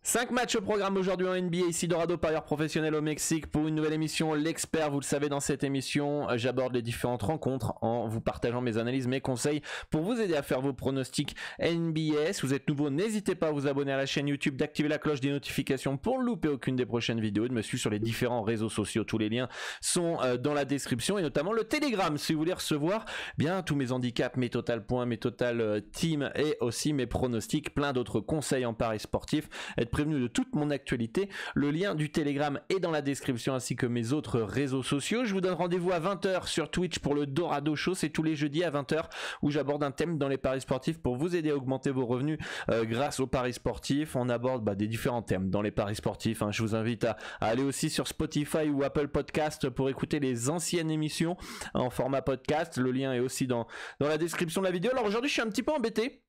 5 matchs au programme aujourd'hui en NBA, ici Dorado, parieur professionnel au Mexique pour une nouvelle émission, l'expert. Vous le savez, dans cette émission, j'aborde les différentes rencontres en vous partageant mes analyses, mes conseils pour vous aider à faire vos pronostics NBA. Si vous êtes nouveau, n'hésitez pas à vous abonner à la chaîne YouTube, d'activer la cloche des notifications pour ne louper aucune des prochaines vidéos, de me suivre sur les différents réseaux sociaux. Tous les liens sont dans la description et notamment le Telegram si vous voulez recevoir bien tous mes handicaps, mes total points, mes total team et aussi mes pronostics, plein d'autres conseils en paris sportif. Être prévenu de toute mon actualité. Le lien du Telegram est dans la description ainsi que mes autres réseaux sociaux. Je vous donne rendez-vous à 20h sur Twitch pour le Dorado Show. C'est tous les jeudis à 20h où j'aborde un thème dans les paris sportifs pour vous aider à augmenter vos revenus grâce aux paris sportifs. On aborde des différents thèmes dans les paris sportifs. Je vous invite à aller aussi sur Spotify ou Apple Podcast pour écouter les anciennes émissions en format podcast. Le lien est aussi dans la description de la vidéo. Alors aujourd'hui, je suis un petit peu embêté,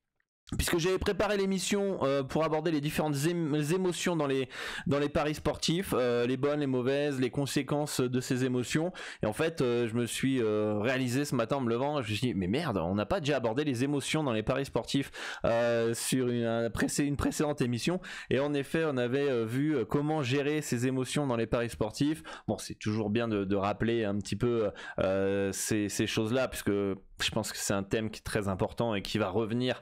puisque j'avais préparé l'émission pour aborder les différentes émotions dans les paris sportifs, les bonnes, les mauvaises, les conséquences de ces émotions. Et en fait, je me suis réalisé ce matin en me levant, je me suis dit, mais merde, on n'a pas déjà abordé les émotions dans les paris sportifs sur une précédente émission. Et en effet, on avait vu comment gérer ces émotions dans les paris sportifs. Bon, c'est toujours bien de rappeler un petit peu ces choses-là, puisque je pense que c'est un thème qui est très important et qui va revenir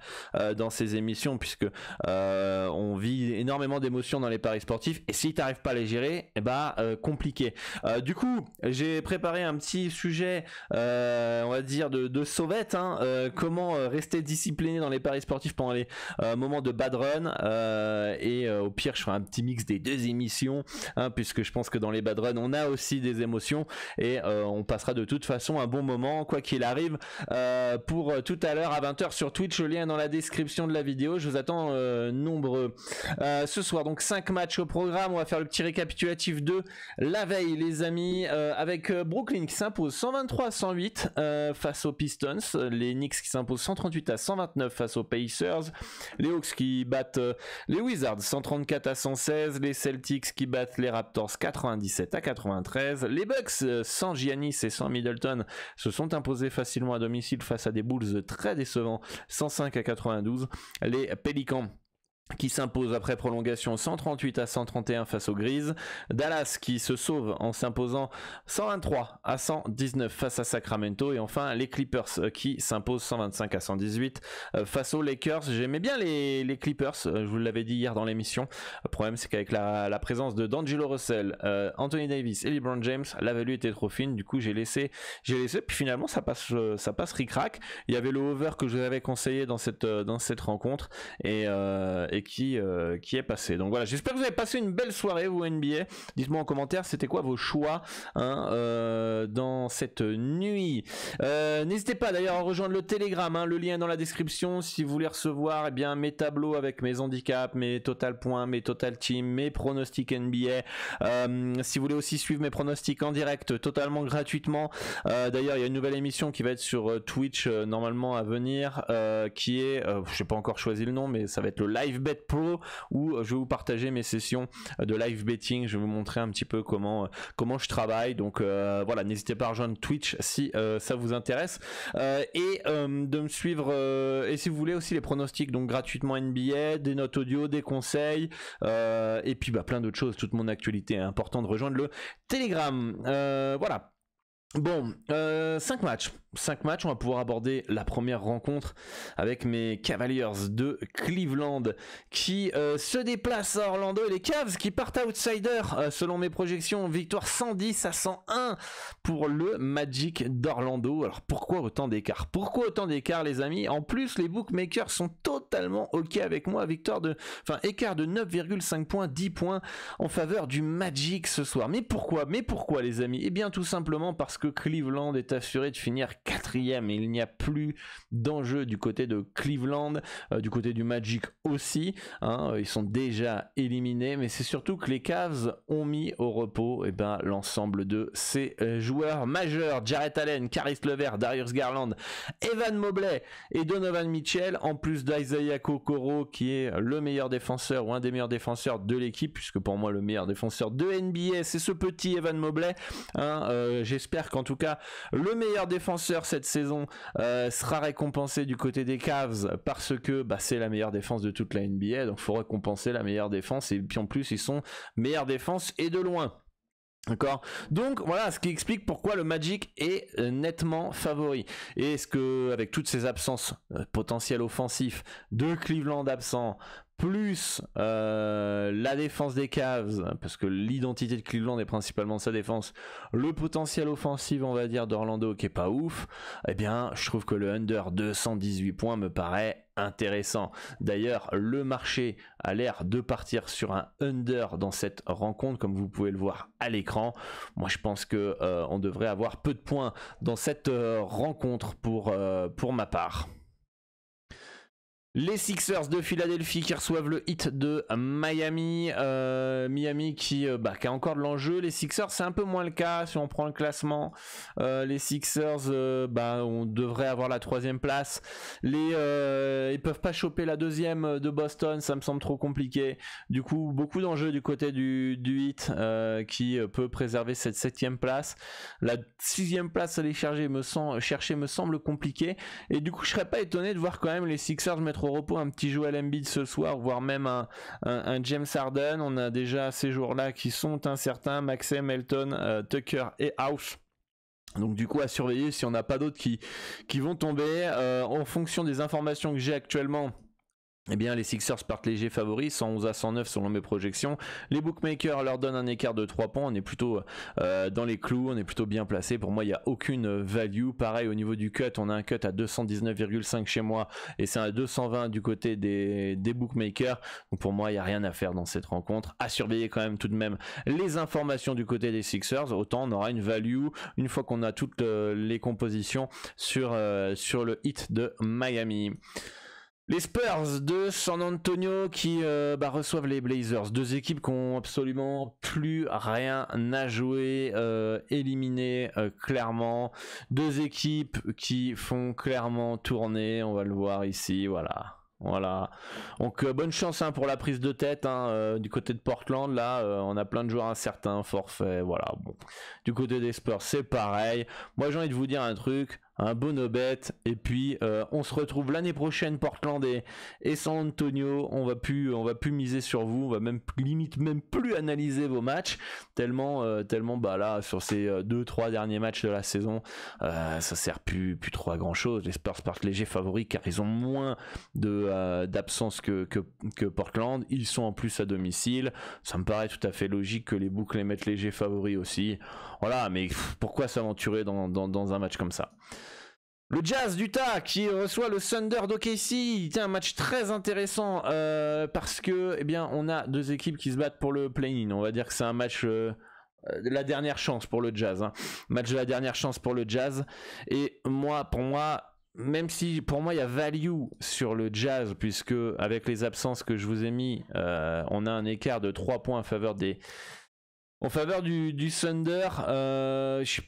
dans ces émissions, puisque on vit énormément d'émotions dans les paris sportifs, et si tu n'arrives pas à les gérer, compliqué. Du coup, j'ai préparé un petit sujet, on va dire de sauvette, comment rester discipliné dans les paris sportifs pendant les moments de bad run, et au pire, je ferai un petit mix des deux émissions, puisque je pense que dans les bad run, on a aussi des émotions, et on passera de toute façon un bon moment, quoi qu'il arrive. Pour tout à l'heure à 20h sur Twitch, le lien est dans la description de la vidéo. Je vous attends nombreux ce soir. Donc 5 matchs au programme. On va faire le petit récapitulatif de la veille, les amis, avec Brooklyn qui s'impose 123-108 face aux Pistons, les Knicks qui s'imposent 138-129 face aux Pacers, les Hawks qui battent les Wizards 134-116, les Celtics qui battent les Raptors 97-93, les Bucks sans Giannis et sans Middleton se sont imposés facilement à domicile face à des Bulls très décevants 105-92, les Pelicans qui s'impose après prolongation 138-131 face aux Grizzlies, Dallas qui se sauve en s'imposant 123-119 face à Sacramento, et enfin les Clippers qui s'imposent 125-118 face aux Lakers. J'aimais bien les Clippers, je vous l'avais dit hier dans l'émission. Le problème, c'est qu'avec la présence de D'Angelo Russell, Anthony Davis et LeBron James, la value était trop fine, du coup j'ai laissé, puis finalement ça passe ric-rac. Il y avait le over que je vous avais conseillé dans cette rencontre, et qui est passé. Donc voilà, j'espère que vous avez passé une belle soirée, vous, NBA. Dites-moi en commentaire, c'était quoi vos choix dans cette nuit. N'hésitez pas d'ailleurs à rejoindre le Telegram, le lien est dans la description si vous voulez recevoir mes tableaux avec mes handicaps, mes total points, mes total team, mes pronostics NBA. Si vous voulez aussi suivre mes pronostics en direct totalement gratuitement, d'ailleurs il y a une nouvelle émission qui va être sur Twitch normalement à venir, qui est, je n'ai pas encore choisi le nom, mais ça va être le Live Bet Pro, où je vais vous partager mes sessions de live betting. Je vais vous montrer un petit peu comment je travaille. Donc voilà, n'hésitez pas à rejoindre Twitch si ça vous intéresse, et de me suivre, et si vous voulez aussi les pronostics donc gratuitement NBA, des notes audio, des conseils, et puis plein d'autres choses, toute mon actualité. Est important de rejoindre le Telegram. Voilà. Bon, 5 matchs, on va pouvoir aborder la première rencontre avec mes Cavaliers de Cleveland qui se déplacent à Orlando, et les Cavs qui partent outsider selon mes projections, victoire 110-101 pour le Magic d'Orlando. Alors pourquoi autant d'écart les amis? En plus les bookmakers sont totalement ok avec moi, écart de 9,5 points, 10 points en faveur du Magic ce soir. Mais pourquoi les amis? Eh bien tout simplement parce que Cleveland est assuré de finir 4e, et il n'y a plus d'enjeu du côté de Cleveland, du côté du Magic aussi, ils sont déjà éliminés, mais c'est surtout que les Cavs ont mis au repos l'ensemble de ces joueurs majeurs: Jarrett Allen, Caris LeVert, Darius Garland, Evan Mobley et Donovan Mitchell, en plus d'Isaiah Okoro qui est le meilleur défenseur ou un des meilleurs défenseurs de l'équipe, puisque pour moi le meilleur défenseur de NBA c'est ce petit Evan Mobley. J'espère qu'en tout cas le meilleur défenseur cette saison sera récompensé du côté des Cavs parce que c'est la meilleure défense de toute la NBA, donc il faut récompenser la meilleure défense, et puis en plus ils sont meilleure défense et de loin. D'accord. Donc voilà ce qui explique pourquoi le Magic est nettement favori. Et est-ce que avec toutes ces absences potentielles offensives de Cleveland absent, plus la défense des Cavs, parce que l'identité de Cleveland est principalement sa défense, le potentiel offensif on va dire d'Orlando qui est pas ouf, eh bien je trouve que le under 218 points me paraît intéressant. D'ailleurs le marché a l'air de partir sur un under dans cette rencontre, comme vous pouvez le voir à l'écran. Moi je pense que on devrait avoir peu de points dans cette rencontre pour ma part. Les Sixers de Philadelphie qui reçoivent le Heat de Miami. Miami qui a encore de l'enjeu. Les Sixers, c'est un peu moins le cas si on prend le classement. Les Sixers, on devrait avoir la 3e place. Ils peuvent pas choper la 2e de Boston, ça me semble trop compliqué. Du coup, beaucoup d'enjeux du côté du Heat qui peut préserver cette 7e place. La 6e place à aller chercher me semble compliqué. Et du coup, je serais pas étonné de voir quand même les Sixers mettre au repos un petit Joel Embiid ce soir, voire même un James Harden. On a déjà ces jours-là qui sont incertains, Maxey, Melton, Tucker et House. Donc du coup à surveiller si on n'a pas d'autres qui vont tomber. En fonction des informations que j'ai actuellement, eh bien les Sixers partent légers favoris, 111 à 109 selon mes projections. Les bookmakers leur donnent un écart de 3 points, on est plutôt dans les clous, on est plutôt bien placé. Pour moi il n'y a aucune value. Pareil au niveau du cut, on a un cut à 219,5 chez moi et c'est un 220 du côté des bookmakers. Donc pour moi il n'y a rien à faire dans cette rencontre. À surveiller quand même tout de même les informations du côté des Sixers, autant on aura une value une fois qu'on a toutes les compositions sur le Heat de Miami. Les Spurs de San Antonio qui reçoivent les Blazers, deux équipes qui ont absolument plus rien à jouer, éliminées clairement, deux équipes qui font clairement tourner, on va le voir ici, voilà. Donc bonne chance pour la prise de tête du côté de Portland. Là on a plein de joueurs incertains, forfaits, voilà. Bon, du côté des Spurs c'est pareil. Moi j'ai envie de vous dire un truc, un bon no-bet, et puis on se retrouve l'année prochaine, Portland et San Antonio. On va plus miser sur vous, on va limite plus analyser vos matchs tellement là sur ces 2-3 derniers matchs de la saison ça sert plus trop à grand chose. Les Spurs partent légers favoris car ils ont moins d'absence que Portland, ils sont en plus à domicile, ça me paraît tout à fait logique que les books les mettent légers favoris aussi. Voilà, mais pourquoi s'aventurer dans un match comme ça? Le Jazz d'Utah qui reçoit le Thunder d'OKC, un match très intéressant parce que on a deux équipes qui se battent pour le play-in. On va dire que c'est un match de la dernière chance pour le Jazz, match de la dernière chance pour le Jazz. Et pour moi, même si pour moi il y a value sur le Jazz, puisque avec les absences que je vous ai mis, on a un écart de 3 points en faveur du Thunder. J'ai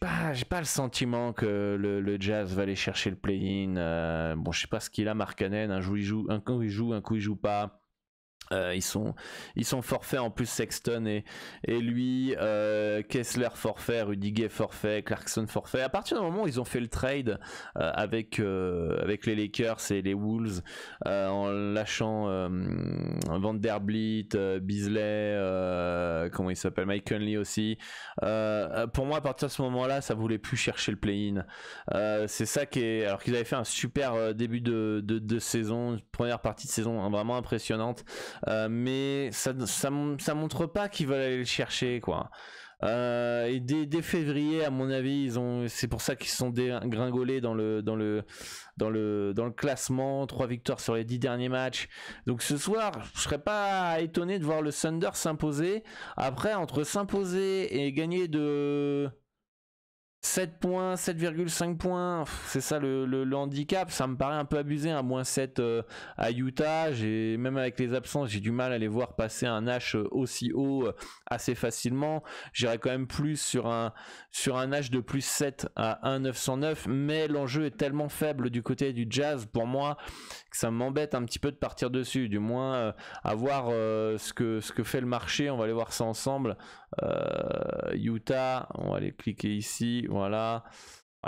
pas le sentiment que le Jazz va aller chercher le play-in. Je sais pas ce qu'il a, Markkanen, un coup il joue pas. Ils sont forfaits en plus, Sexton et lui, Kessler forfait, Rudiger forfait, Clarkson forfait. À partir du moment où ils ont fait le trade avec les Lakers et les Wolves, en lâchant Vanderbilt, Beasley, comment il s'appelle, Mike Conley aussi, pour moi à partir de ce moment-là ça voulait plus chercher le play-in. C'est ça qui est, alors qu'ils avaient fait un super début de saison, première partie de saison vraiment impressionnante. Mais ça montre pas qu'ils veulent aller le chercher, quoi. Et dès février, à mon avis, c'est pour ça qu'ils se sont dégringolés dans le classement. 3 victoires sur les 10 derniers matchs. Donc ce soir, je serais pas étonné de voir le Thunder s'imposer. Après, entre s'imposer et gagner de 7 points, 7,5 points, c'est ça le handicap, ça me paraît un peu abusé, un moins 7 à Utah. Même avec les absences, j'ai du mal à les voir passer un H aussi haut assez facilement. J'irais quand même plus sur un H de plus 7 à 1,909, mais l'enjeu est tellement faible du côté du Jazz pour moi que ça m'embête un petit peu de partir dessus, du moins à voir ce que fait le marché. On va aller voir ça ensemble. Utah, on va aller cliquer ici, voilà.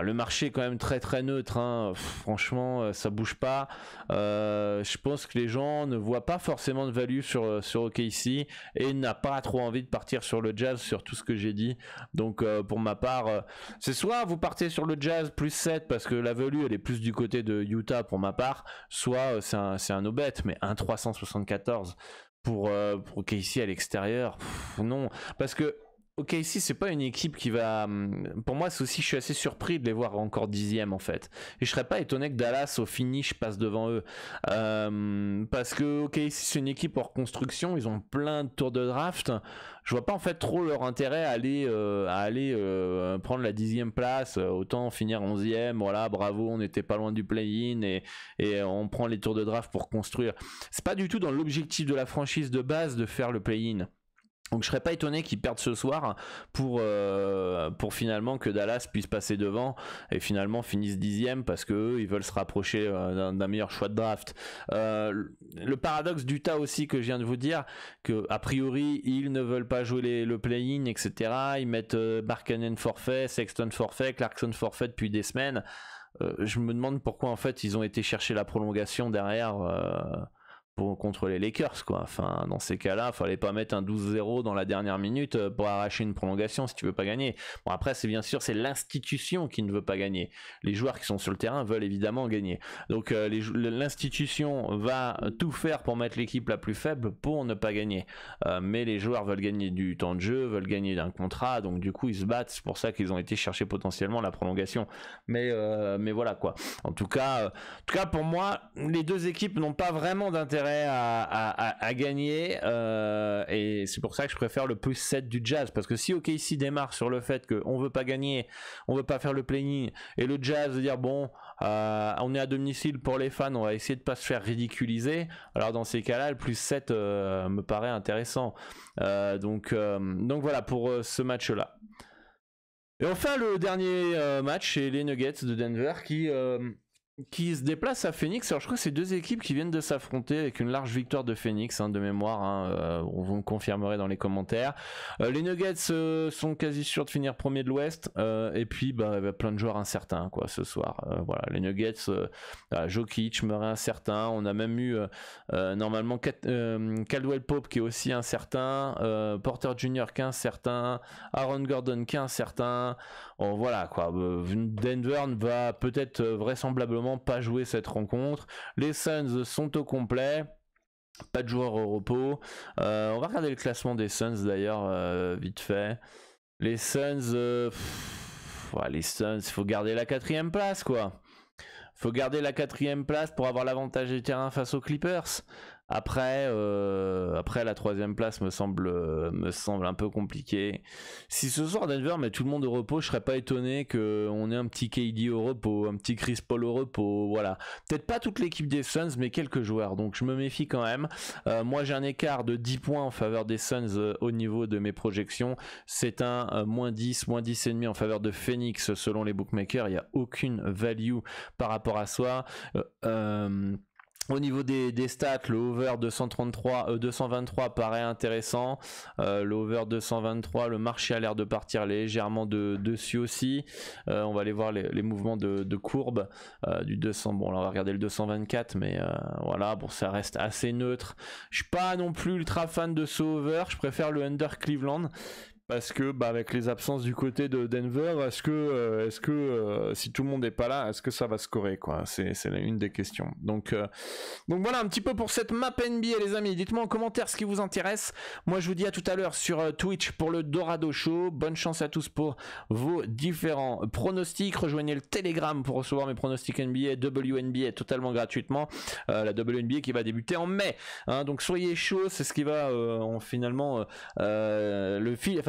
Le marché est quand même très très neutre, hein. Franchement ça bouge pas. Je pense que les gens ne voient pas forcément de value sur OKC et n'a pas trop envie de partir sur le Jazz sur tout ce que j'ai dit. Donc pour ma part, c'est soit vous partez sur le Jazz plus 7 parce que la value elle est plus du côté de Utah pour ma part, soit c'est un no-bet, mais 1,374 pour OKC à l'extérieur, non, parce que ok, ici c'est pas une équipe qui va. Pour moi, c'est aussi, je suis assez surpris de les voir encore 10e en fait. Et je serais pas étonné que Dallas au finish passe devant eux. Parce que ok, ici c'est une équipe hors construction, ils ont plein de tours de draft. Je vois pas en fait trop leur intérêt à aller prendre la 10e place. Autant finir 11e, voilà, bravo, on n'était pas loin du play-in et on prend les tours de draft pour construire. C'est pas du tout dans l'objectif de la franchise de base de faire le play-in. Donc je serais pas étonné qu'ils perdent ce soir pour finalement que Dallas puisse passer devant et finalement finissent 10e parce que eux, ils veulent se rapprocher d'un meilleur choix de draft. Le paradoxe d'Utah aussi que je viens de vous dire, que a priori ils ne veulent pas jouer le play-in, etc. Ils mettent Markkanen forfait, Sexton forfait, Clarkson forfait depuis des semaines. Je me demande pourquoi en fait ils ont été chercher la prolongation derrière contre les Lakers, quoi. Enfin, dans ces cas-là, fallait pas mettre un 12-0 dans la dernière minute pour arracher une prolongation si tu veux pas gagner. Bon, après, c'est bien sûr, c'est l'institution qui ne veut pas gagner. Les joueurs qui sont sur le terrain veulent évidemment gagner. Donc, l'institution va tout faire pour mettre l'équipe la plus faible pour ne pas gagner. Mais les joueurs veulent gagner du temps de jeu, veulent gagner d'un contrat, donc du coup, ils se battent. C'est pour ça qu'ils ont été chercher potentiellement la prolongation. Mais voilà, quoi. En tout cas, pour moi, les deux équipes n'ont pas vraiment d'intérêt à gagner et c'est pour ça que je préfère le plus 7 du Jazz, parce que si OKC démarre sur le fait qu'on veut pas gagner, on veut pas faire le play-in, et le Jazz veut dire bon on est à domicile pour les fans, on va essayer de pas se faire ridiculiser, alors dans ces cas là le plus 7 me paraît intéressant. Donc voilà pour ce match là. Et enfin le dernier match, c'est les Nuggets de Denver qui se déplace à Phoenix. Alors je crois que c'est deux équipes qui viennent de s'affronter avec une large victoire de Phoenix, de mémoire, vous me confirmerez dans les commentaires. Les Nuggets sont quasi sûrs de finir premier de l'Ouest, et puis il y a plein de joueurs incertains quoi ce soir. Voilà, les Nuggets, Jokic, Murray incertain, on a même eu normalement Caldwell Pope qui est aussi incertain, Porter Jr. qui est incertain, Aaron Gordon qui est incertain. Bon, voilà quoi, Denver va peut-être vraisemblablement pas jouer cette rencontre. Les Suns sont au complet, pas de joueurs au repos. On va regarder le classement des Suns d'ailleurs vite fait. Les Suns, il faut garder la 4e place quoi. Faut garder la 4e place pour avoir l'avantage du terrain face aux Clippers. Après la 3e place me semble un peu compliqué. Si ce soir Denver met tout le monde au repos, je serais pas étonné qu'on ait un petit KD au repos, un petit Chris Paul au repos, voilà. Peut-être pas toute l'équipe des Suns, mais quelques joueurs, donc je me méfie quand même. Moi j'ai un écart de 10 points en faveur des Suns au niveau de mes projections. C'est un moins 10 et demi en faveur de Phoenix selon les bookmakers. Il n'y a aucune value par rapport à soi. Au niveau des stats, le over 223 paraît intéressant. Le over 223, le marché a l'air de partir légèrement dessus aussi. On va aller voir les mouvements de courbe du 200. Bon, là on va regarder le 224, mais voilà, bon, ça reste assez neutre. Je suis pas non plus ultra fan de ce over. Je préfère le under Cleveland. Parce que avec les absences du côté de Denver, est-ce que si tout le monde n'est pas là, est-ce que ça va scorer quoi? C'est une des questions. Donc voilà un petit peu pour cette map NBA les amis. Dites-moi en commentaire ce qui vous intéresse. Moi je vous dis à tout à l'heure sur Twitch pour le Dorado Show. Bonne chance à tous pour vos différents pronostics. Rejoignez le Telegram pour recevoir mes pronostics NBA, WNBA totalement gratuitement. La WNBA qui va débuter en mai. Donc soyez chauds, c'est ce qui va finalement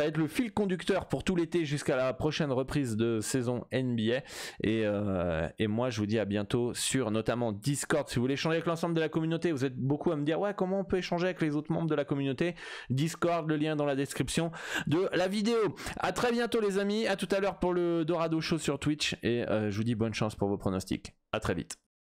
être le fil conducteur pour tout l'été jusqu'à la prochaine reprise de saison NBA et moi je vous dis à bientôt sur notamment Discord. Si vous voulez échanger avec l'ensemble de la communauté, vous êtes beaucoup à me dire ouais comment on peut échanger avec les autres membres de la communauté. Discord, le lien dans la description de la vidéo. À très bientôt les amis, à tout à l'heure pour le Dorado Show sur Twitch et je vous dis bonne chance pour vos pronostics. À très vite.